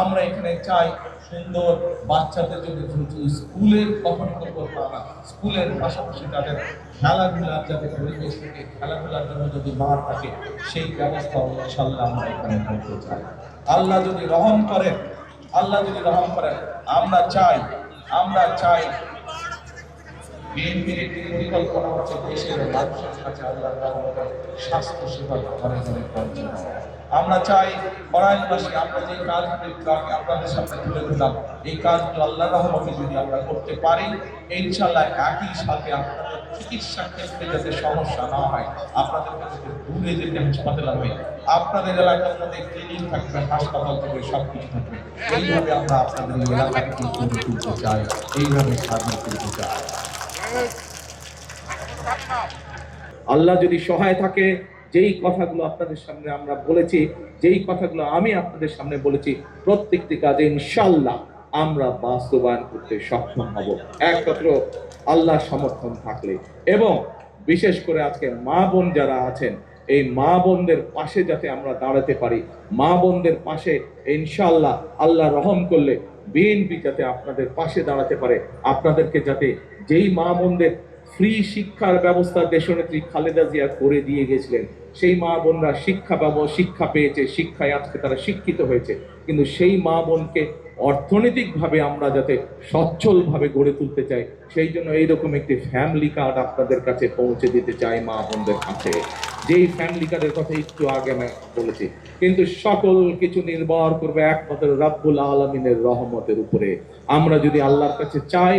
আমরা এখানে চাই সুন্দর বাচ্চাদের যদি দ্রুত স্কুলের গঠন করবো তারা স্কুলের পাশাপাশি তাদের খেলাধুলার যাতে পরিবেশ থেকে খেলাধুলার জন্য যদি মাঠ থাকে সেই ব্যবস্থা ইনশাআল্লাহ আমরা এখানে করতে চাই। আল্লাহ যদি রহম করেন, আল্লাহ যদি রহম করেন, আমরা চাই বিএনপির একটি পরিকল্পনা হচ্ছে দেশের মানুষের কাছে আল্লাহর রহমতে স্বাস্থ্য সেবা ঘরে ঘরে পৌঁছে দেওয়া। আমরা চাই পরায়ণবাসী আমরা যে কাজগুলো আপনাদের সামনে তুলে ধরলাম এই কাজগুলো আল্লাহর রহমতে যদি আমরা করতে পারি ইনশাআল্লাহ একই সাথে আপনাদের চিকিৎসা ক্ষেত্রে যাতে সমস্যা না হয়, আপনাদের কাছে দূরে যেতে হাসপাতাল হবে, আপনাদের এলাকার মধ্যে ক্লিনিক থাকবে, হাসপাতাল থাকবে, সবকিছু থাকবে। এইভাবে আমরা আপনাদের এলাকাকে গড়ে তুলতে চাই, এইভাবে সাহায্য করতে চাই। আল্লাহ যদি সহায় থাকে, যেই কথাগুলো আপনাদের সামনে আমরা বলেছি, যেই কথাগুলো আমি আপনাদের সামনে বলেছি, প্রত্যেকটি কাজে ইনশাআল্লাহ আমরা বাস্তবায়ন করতে সক্ষম হব একমাত্র আল্লাহর সমর্থন থাকলে। এবং বিশেষ করে আজকে মা বোন যারা আছেন, এই মা বোনদের পাশে যাতে আমরা দাঁড়াতে পারি, মা বোনদের পাশে ইনশাআল্লাহ আল্লাহ রহম করলে বিএনপি যাতে আপনাদের পাশে দাঁড়াতে পারে, আপনাদেরকে যাতে যেই মা বোনদের ফ্রি শিক্ষার ব্যবস্থা দেশনেত্রী খালেদা জিয়া করে দিয়ে গেছিলেন, সেই মা বোনরা শিক্ষা পেয়েছে, শিক্ষায় আজকে তারা শিক্ষিত হয়েছে, কিন্তু সেই মা বোনকে অর্থনৈতিকভাবে আমরা যাতে সচ্ছলভাবে গড়ে তুলতে চাই, সেই জন্য এইরকম একটি ফ্যামিলি কার্ড আপনাদের কাছে পৌঁছে দিতে চাই মা বোনদের কাছে। যেই ফ্যামিলি কার্ডের কথা একটু আগে আমি বলেছি, কিন্তু সকল কিছু নির্ভর করবে একমাত্র রাব্বুল আলামিনের রহমতের উপরে। আমরা যদি আল্লাহর কাছে চাই,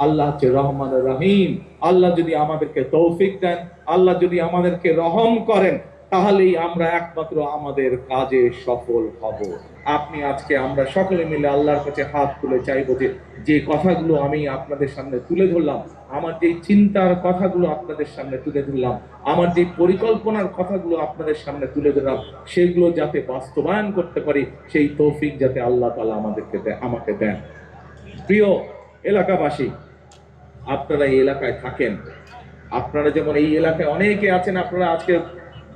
আল্লাহ হচ্ছে রহমান রহিম, আল্লাহ যদি আমাদেরকে তৌফিক দেন, আল্লাহ যদি আমাদেরকে রহম করেন, তাহলেই আমরা একমাত্র আমাদের কাজে সফল হব। আপনি আজকে আমরা সকলে মিলে আল্লাহর কাছে হাত তুলে চাইবো যে কথাগুলো আমি আপনাদের সামনে তুলে ধরলাম, আমার যে চিন্তার কথাগুলো আপনাদের সামনে তুলে ধরলাম, আমার যে পরিকল্পনার কথাগুলো আপনাদের সামনে তুলে ধরলাম, সেগুলো যাতে বাস্তবায়ন করতে পারি, সেই তৌফিক যাতে আল্লাহ তাআলা আমাকে দেন। প্রিয় এলাকাবাসী, আপনারা এই এলাকায় থাকেন, আপনারা যেমন এই এলাকায় অনেকে আছেন, আপনারা আজকে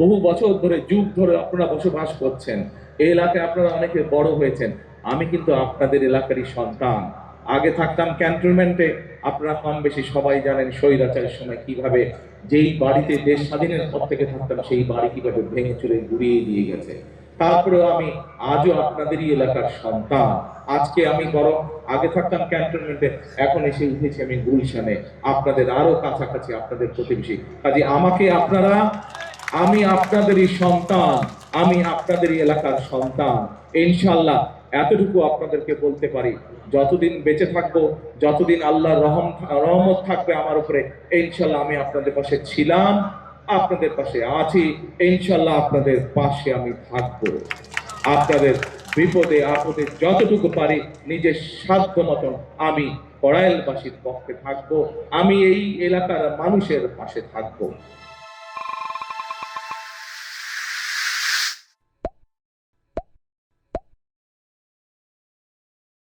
বহু বছর ধরে, যুগ ধরে আপনারা বসবাস করছেন, এই এলাকায় আপনারা অনেকে বড় হয়েছেন। আমি কিন্তু আপনাদের এলাকারই সন্তান। আগে থাকতাম ক্যান্টনমেন্টে, আপনারা কম বেশি সবাই জানেন স্বৈরাচারের সময় কিভাবে যেই বাড়িতে দেশ স্বাধীনের পর থেকে থাকতাম সেই বাড়ি কিভাবে ভেঙে চুরে গুড়িয়ে দিয়ে গেছে। তারপরেও আমি আজও আপনাদেরই এলাকার সন্তান। আজকে আমি বরং আগে থাকতাম ক্যান্টনমেন্টে, এখন এসে উঠেছি আমি গুলশানে, আপনাদের আরো কাছাকাছি, আপনাদের প্রতিবেশী। কাজে আমি আপনাদেরই সন্তান, আমি আপনাদেরই এলাকার সন্তান। ইনশাআল্লাহ এতটুকু আপনাদেরকে বলতে পারি, যতদিন বেঁচে থাকবো, যতদিন আল্লাহর রহমত থাকবে আমার উপরে, ইনশাআল্লাহ আমি আপনাদের পাশে ছিলাম, আপনাদের পাশে আছি, ইনশাআল্লাহ আপনাদের পাশে আমি থাকবো। আপনাদের বিপদে আপদে যতটুকু পারি নিজের সাধ্য মতন আমি কড়াইলবাসীর পক্ষে থাকবো, আমি এই এলাকার মানুষের পাশে থাকবো।